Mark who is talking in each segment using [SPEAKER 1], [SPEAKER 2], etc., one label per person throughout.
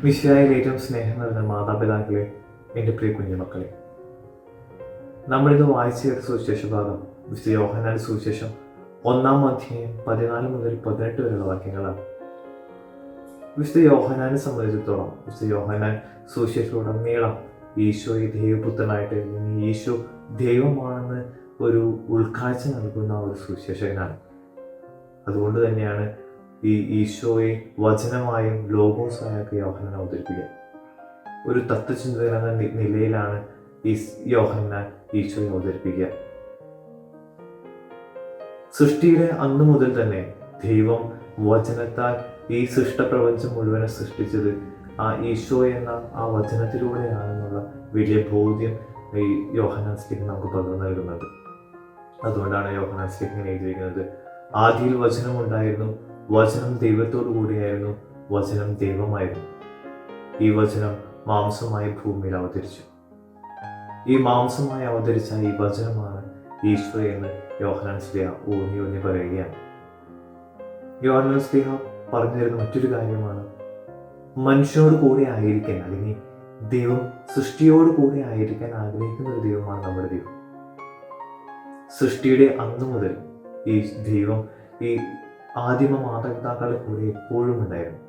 [SPEAKER 1] മിശിഹായിൽ ഏറ്റവും സ്നേഹം നിറഞ്ഞ മാതാപിതാക്കളെ, എൻ്റെ പ്രിയ കുഞ്ഞുമക്കളെ, നമ്മളിത് വായിച്ചു കേട്ട സുവിശേഷ ഭാഗം വിശുദ്ധ യോഹന്നാന്റെ സുവിശേഷം 1-ാം അധ്യായം 14 മുതൽ 18 വരെയുള്ള വാക്യങ്ങളാണ്. വിശുദ്ധ യോഹന്നാനെ സംബന്ധിച്ചിടത്തോളം വിശുദ്ധ യോഹന്നാൻ സുവിശേഷത്തിലുടനീളം ഈശോയെ ദൈവപുത്രനായിട്ട്, ഈശോ ദൈവമാണെന്ന് ഒരു ഉൾക്കാഴ്ച നൽകുന്ന ഒരു സുവിശേഷകനാണ്. അതുകൊണ്ട് തന്നെയാണ് ഈ ഈശോയെ വചനമായും ലോഗോസായൊക്കെ യോഹന്നാൻ അവതരിപ്പിക്കുക. ഒരു തത്വചിന്തകൻ എന്ന നിലയിലാണ് ഈ യോഹന്നാൻ ഈശോയെ അവതരിപ്പിക്കുക. സൃഷ്ടിയുടെ അന്നു മുതൽ തന്നെ ദൈവം വചനത്താൽ ഈ സൃഷ്ടപ്രപഞ്ചം മുഴുവനെ സൃഷ്ടിച്ചത് ആ ഈശോ എന്ന ആ വചനത്തിലൂടെയാണെന്നുള്ള വലിയ ബോധ്യം ഈ യോഹന്നാൻ സ്ലീഹ നമുക്ക് പകർന്നു നൽകുന്നത്. അതുകൊണ്ടാണ് യോഹന്നാൻ സ്ലീഹ എഴുതിയിരിക്കുന്നത്, ആദിയിൽ വചനം ഉണ്ടായിരുന്നു, വചനം ദൈവത്തോടു കൂടിയായിരുന്നു, വചനം ദൈവമായിരുന്നു. ഈ വചനം മാംസമായി ഭൂമിയിൽ അവതരിച്ചു. ഈ മാംസമായി അവതരിച്ച ഈ വചനമാണ് ഈശോ എന്ന് യോഹന്നാൻ സ്ലീഹ ഊന്നി പറയുകയാണ്. യോഹന്നാൻ സ്ലീഹ പറഞ്ഞു തരുന്ന മറ്റൊരു കാര്യമാണ്, മനുഷ്യനോട് കൂടെ ആയിരിക്കാൻ, അല്ലെങ്കിൽ ദൈവം സൃഷ്ടിയോട് കൂടെ ആയിരിക്കാൻ ആഗ്രഹിക്കുന്ന ഒരു ദൈവമാണ് നമ്മുടെ ദൈവം. സൃഷ്ടിയുടെ അന്നു മുതൽ ഈ ദൈവം ഈ ആദിമ മാതാപിതാക്കളുടെ കൂടെ എപ്പോഴും ഉണ്ടായിരുന്നു.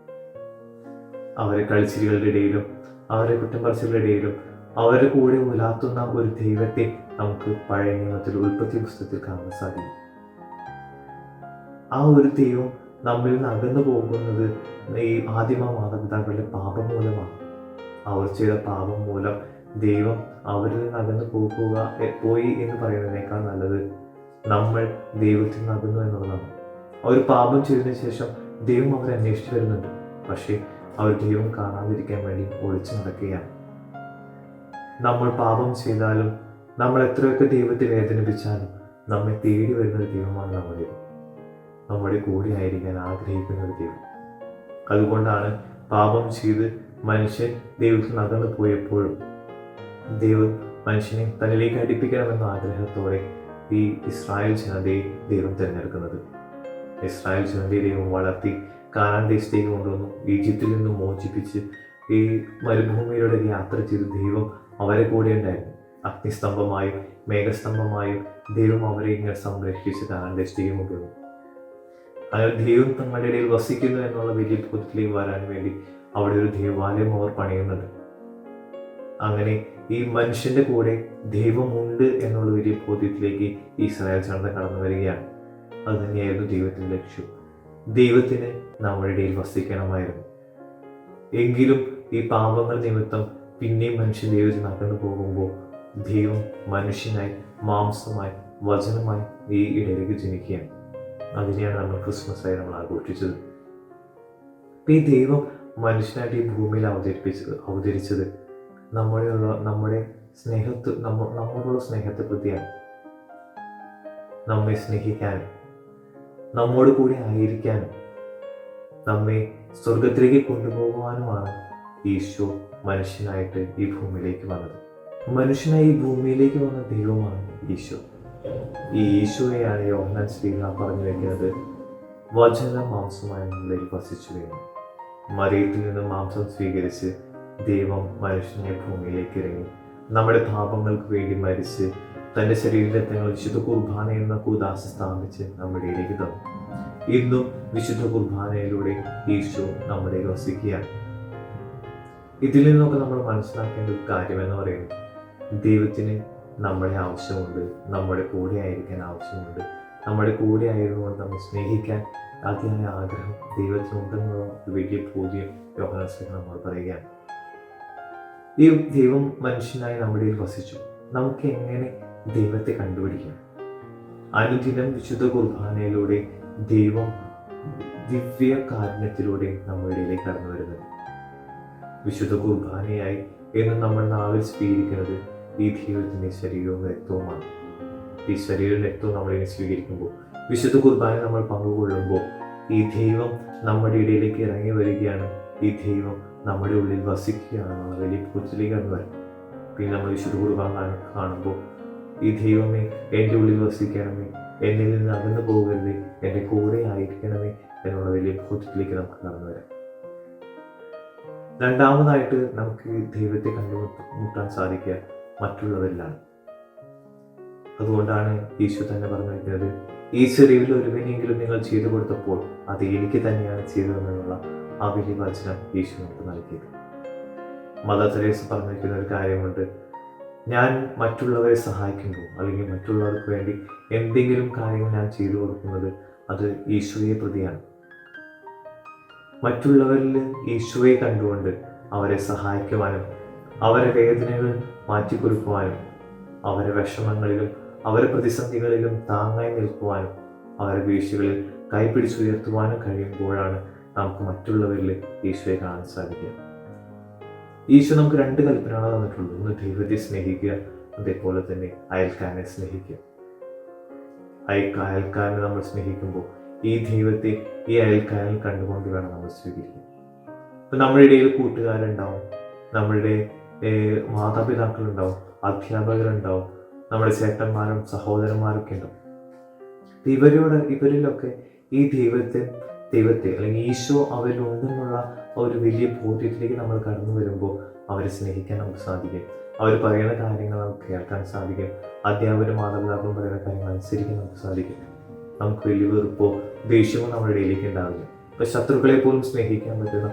[SPEAKER 1] അവരെ കളിച്ചിരികളുടെ ഇടയിലും അവരെ കുറ്റംപറച്ചിലുകളുടെ ഇടയിലും അവരുടെ കൂടെ ഉലാത്തുന്ന ഒരു ദൈവത്തെ നമുക്ക് പഴയ നിയമത്തിൽ ഉൽപ്പത്തി പുസ്തകത്തിൽ കാണാൻ സാധിക്കും. ആ ഒരു ദൈവം നമ്മിൽ നിന്ന് അകന്നു പോകുന്നത് ഈ ആദിമ മാതാപിതാക്കളുടെ പാപം മൂലമാണ്. അവർ ചെയ്ത പാപം മൂലം ദൈവം അവരിൽ നിന്ന് അകന്നു പോയി എന്ന് പറയുന്നതിനേക്കാൾ നല്ലത് നമ്മൾ ദൈവത്തിൽ നിന്ന് അകന്നു എന്നുള്ളതാണ്. അവർ പാപം ചെയ്തതിനു ശേഷം ദൈവം അവരെ അന്വേഷിച്ചു വരുന്നുണ്ട്. പക്ഷേ അവർ ദൈവം കാണാതിരിക്കാൻ വേണ്ടി ഒളിച്ചു നടക്കുകയാണ്. നമ്മൾ പാപം ചെയ്താലും നമ്മൾ എത്രയൊക്കെ ദൈവത്തെ വേദനിപ്പിച്ചാലും നമ്മെ തേടി വരുന്ന ഒരു ദൈവമാണ് നമ്മുടെ കൂടെ ആയിരിക്കാൻ ആഗ്രഹിക്കുന്ന ഒരു ദൈവം. അതുകൊണ്ടാണ് പാപം ചെയ്ത് മനുഷ്യൻ ദൈവത്തിൽ നകന്നു പോയപ്പോഴും ദൈവം മനുഷ്യനെ തന്നിലേക്ക് അടുപ്പിക്കണമെന്ന ആഗ്രഹത്തോടെ ഈ ഇസ്രായേൽ ജനതയെ ദൈവം തിരഞ്ഞെടുക്കുന്നത്. ഇസ്രായേൽ ജനതയെ ദൈവം വളർത്തി കാനാൻ ദേശത്തേക്ക് കൊണ്ടുവന്നു. ഈജിപ്തിൽ നിന്നും മോചിപ്പിച്ച് ഈ മരുഭൂമിയിലൂടെ യാത്ര ചെയ്ത് ദൈവം അവരെ കൂടെ ഉണ്ടായിരുന്നു. അഗ്നിസ്തംഭമായും മേഘസ്തംഭമായും ദൈവം അവരെ ഇങ്ങനെ സംരക്ഷിച്ച് കാനാൻ ദേശത്തേക്ക് കൊണ്ടുവന്നു. അങ്ങനെ ദൈവം തങ്ങളുടെ ഇടയിൽ വസിക്കുന്നു എന്നുള്ള വലിയ ബോധത്തിലേക്ക് വരാൻ വേണ്ടി അവിടെ ഒരു ദേവാലയം അവർ പണിയുന്നുണ്ട്. അങ്ങനെ ഈ മനുഷ്യന്റെ കൂടെ ദൈവമുണ്ട് എന്നുള്ള വലിയ ബോധ്യത്തിലേക്ക് ഇസ്രായേൽ ജനത കടന്നു വരികയാണ്. അത് തന്നെയായിരുന്നു ദൈവത്തിന്റെ ലക്ഷ്യം. ദൈവത്തിന് നമ്മുടെ ഇടയിൽ വസിക്കണമായിരുന്നു. എങ്കിലും ഈ പാപങ്ങൾ നിമിത്തം പിന്നെയും മനുഷ്യൻ ദൈവത്തിൽ നകന്നു പോകുമ്പോൾ ദൈവം മനുഷ്യനായി, മാംസമായി, വചനമായി ഈ ഇടയിലേക്ക് ജനിക്കുകയാണ്. അതിനെയാണ് നമ്മൾ ക്രിസ്മസായി നമ്മൾ ആഘോഷിച്ചത്. ഈ ദൈവം മനുഷ്യനായിട്ട് ഈ ഭൂമിയിൽ അവതരിച്ചത് നമ്മുടെ നമ്മളോടുള്ള സ്നേഹത്തെ പ്രതിയാണ്. നമ്മെ സ്നേഹിക്കാനും നമ്മോട് കൂടി ആയിരിക്കാനും നമ്മെ സ്വർഗത്തിലേക്ക് കൊണ്ടുപോകുവാനുമാണ് ഈശോ മനുഷ്യനായിട്ട് ഈ ഭൂമിയിലേക്ക് വന്നത്. മനുഷ്യനായി ഈ ഭൂമിയിലേക്ക് വന്ന ദൈവമാണ് ഈശോ. ഈ ഈശോയെയാണ് യോഹന്നാൻ സ്ലീഹ പറഞ്ഞു വയ്ക്കുന്നത്, വചന മാംസമായി നമ്മളിൽ വസിച്ചു വീണു. മറിയത്തിൽ നിന്ന് മാംസം സ്വീകരിച്ച് ദൈവം മനുഷ്യനെ ഭൂമിയിലേക്ക് ഇറങ്ങി നമ്മുടെ പാപങ്ങൾക്ക് വേണ്ടി മരിച്ച് തൻ്റെ ശരീരരത്നങ്ങൾ വിശുദ്ധ കുർബാന എന്ന കൂദാശ സ്ഥാപിച്ച് നമ്മുടെ ഇടയിലേക്ക് തന്നു. ഇന്നും വിശുദ്ധ കുർബാനയിലൂടെ ഈശോ നമ്മുടെ വസിക്കുകയാണ്. ഇതിൽ നിന്നൊക്കെ നമ്മൾ മനസ്സിലാക്കേണ്ട ഒരു കാര്യമെന്ന് പറയുന്നത്, ദൈവത്തിന് നമ്മളെ ആവശ്യമുണ്ട്, നമ്മുടെ കൂടെ ആയിരിക്കാൻ ആവശ്യമുണ്ട്. നമ്മുടെ കൂടെ ആയതുകൊണ്ട് നമ്മെ സ്നേഹിക്കാൻ അതിയായ ആഗ്രഹം ദൈവത്തിനുണ്ടെന്നുള്ള ഒരു വലിയ ബോധ്യം യോഹന്നാൻ സ്ലീഹ നമ്മൾ പറയുകയാണ്. ഈ ദൈവം മനുഷ്യനായി നമ്മുടെ വസിച്ചു. നമുക്ക് എങ്ങനെ ദൈവത്തെ കണ്ടുപിടിക്കാം? അനുദിനം വിശുദ്ധ കുർബാനയിലൂടെ ദൈവം ദിവ്യ കാരുണ്യത്തിലൂടെ നമ്മുടെ ഇടയിലേക്ക് കടന്നു വരുന്നത്. വിശുദ്ധ കുർബാനയായി എന്ന് നമ്മൾ നാവിൽ സ്വീകരിക്കുന്നത് ഈ ദൈവത്തിൻ്റെ ശരീരവും രക്തവുമാണ്. ഈ ശരീരവും രക്തവും നമ്മളിനെ സ്വീകരിക്കുമ്പോൾ, വിശുദ്ധ കുർബാന നമ്മൾ പങ്കുകൊള്ളുമ്പോൾ ഈ ദൈവം നമ്മുടെ ഇടയിലേക്ക് ഇറങ്ങി വരികയാണ്. ഈ ദൈവം നമ്മുടെ ഉള്ളിൽ വസിക്കുകയാണെന്നുള്ള വലിയ ബോധ്യത്തിലേക്ക് കടന്നു വരും. പിന്നെ നമ്മൾ വിശുദ്ധ കുർബാന കാണുമ്പോൾ ഈ ദൈവമേ എൻ്റെ ഉള്ളിൽ വസിക്കണമേ, എന്നിൽ നിന്ന് അകന്നു പോകരുത്, എൻ്റെ കൂടെ ആയിരിക്കണമേ എന്നുള്ള വലിയ ബോധ്യത്തിലേക്ക് നമുക്ക് കടന്നു വരാം. രണ്ടാമതായിട്ട് നമുക്ക് ദൈവത്തെ കണ്ടുമുട്ടാൻ സാധിക്കുക മറ്റുള്ളവരിലാണ്. അതുകൊണ്ടാണ് ഈശോ തന്നെ പറഞ്ഞു വയ്ക്കുന്നത്, ഈ ചെറിയതിൽ ഒരുവനെങ്കിലും നിങ്ങൾ ചെയ്തു കൊടുത്തപ്പോൾ അത് എനിക്ക് തന്നെയാണ് ചെയ്തതെന്നുള്ള ആ വലിയ വചനം ഈശോ നമുക്ക് നൽകിയത്. മദർ തെരേസ പറഞ്ഞു വയ്ക്കുന്ന ഒരു കാര്യമുണ്ട്, ഞാൻ മറ്റുള്ളവരെ സഹായിക്കുമ്പോൾ അല്ലെങ്കിൽ മറ്റുള്ളവർക്ക് വേണ്ടി എന്തെങ്കിലും കാര്യങ്ങൾ ഞാൻ ചെയ്തു കൊടുക്കുന്നത് അത് ഈശോയെ പ്രതിയാണ്. മറ്റുള്ളവരിൽ ഈശോയെ കണ്ടുകൊണ്ട് അവരെ സഹായിക്കുവാനും അവരെ വേദനകൾ മാറ്റിക്കൊടുക്കുവാനും അവരെ വിഷമങ്ങളിലും അവരെ പ്രതിസന്ധികളിലും താങ്ങായി നിൽക്കുവാനും അവരെ വീഴ്ചകളിൽ കൈപിടിച്ചുയർത്തുവാനും കഴിയുമ്പോഴാണ് നമുക്ക് മറ്റുള്ളവരിൽ ഈശോയെ കാണാൻ സാധിക്കുക. ഈശോ നമുക്ക് 2 കൽപ്പനകളാണ് തന്നിട്ടുള്ളൂ. ഒന്ന് ദൈവത്തെ സ്നേഹിക്കുക, അതേപോലെ തന്നെ അയൽക്കാരനെ സ്നേഹിക്കുക. അയൽക്കാരനെ നമ്മൾ സ്നേഹിക്കുമ്പോൾ ഈ ദൈവത്തെ ഈ അയൽക്കാരനിൽ കണ്ടുകൊണ്ട് വേണം നമ്മൾ സ്വീകരിക്കുക. ഇപ്പം നമ്മുടെ ഇടയിൽ കൂട്ടുകാരുണ്ടാവും, നമ്മളുടെ മാതാപിതാക്കളുണ്ടാവും, അധ്യാപകരുണ്ടാവും, നമ്മുടെ ചേട്ടന്മാരും സഹോദരന്മാരൊക്കെ ഉണ്ടാവും. ഇവരിലൊക്കെ ഈ ദൈവത്തെ അല്ലെങ്കിൽ ഈശോ അവരിലുണ്ടെന്നുള്ള ഒരു വലിയ ബോധ്യത്തിലേക്ക് നമ്മൾ കടന്നു വരുമ്പോൾ അവരെ സ്നേഹിക്കാൻ നമുക്ക് സാധിക്കും. അവർ പറയുന്ന കാര്യങ്ങൾ നമുക്ക് കേൾക്കാൻ സാധിക്കും. അധ്യാപകരും മാതാപിതാക്കളും പറയുന്ന കാര്യങ്ങൾ അനുസരിക്കാൻ നമുക്ക് സാധിക്കും. നമുക്ക് വലിയ വെറുപ്പോ ദേഷ്യമോ നമ്മുടെ ഇടയിലേക്ക് ഉണ്ടാവില്ല. ഇപ്പം ശത്രുക്കളെ പോലും സ്നേഹിക്കാൻ പറ്റുന്ന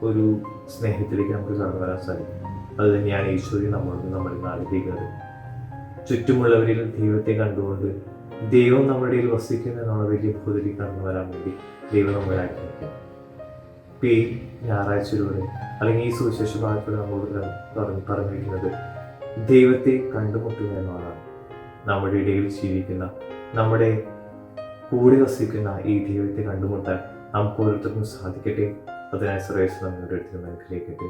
[SPEAKER 1] ഒരു സ്നേഹത്തിലേക്ക് നമുക്ക് കടന്നു വരാൻ സാധിക്കും. അത് തന്നെയാണ് ഈശോയെ നമ്മളിൽ ആഗ്രഹിക്കുന്നത്. ചുറ്റുമുള്ളവരിൽ ദൈവത്തെ കണ്ടുകൊണ്ട് ദൈവം നമ്മുടെ ഇടയിൽ വസിക്കുന്നു എന്നുള്ള വലിയ ബോധത്തിലേക്ക് കടന്നു വരാൻ വേണ്ടി ദൈവം നമ്മളെ ആഗ്രഹിക്കും. ഇപ്പം ഈ ഞായറാഴ്ചയിലൂടെ അല്ലെങ്കിൽ ഈ സുവിശേഷ ഭാഗത്തിലൂടെ നമ്മളോട് പറഞ്ഞിരിക്കുന്നത് ദൈവത്തെ കണ്ടുമുട്ടുക എന്നുള്ളതാണ്. നമ്മുടെ ഇടയിൽ ജീവിക്കുന്ന, നമ്മുടെ കൂടെ വസിക്കുന്ന ഈ ദൈവത്തെ കണ്ടുമുട്ടാൻ നമുക്ക് ഓരോരുത്തർക്കും സാധിക്കട്ടെ. അതിനായി സർവേശ്വരൻ നമ്മുടെ അടുത്ത് അനുഗ്രഹിക്കട്ടെ.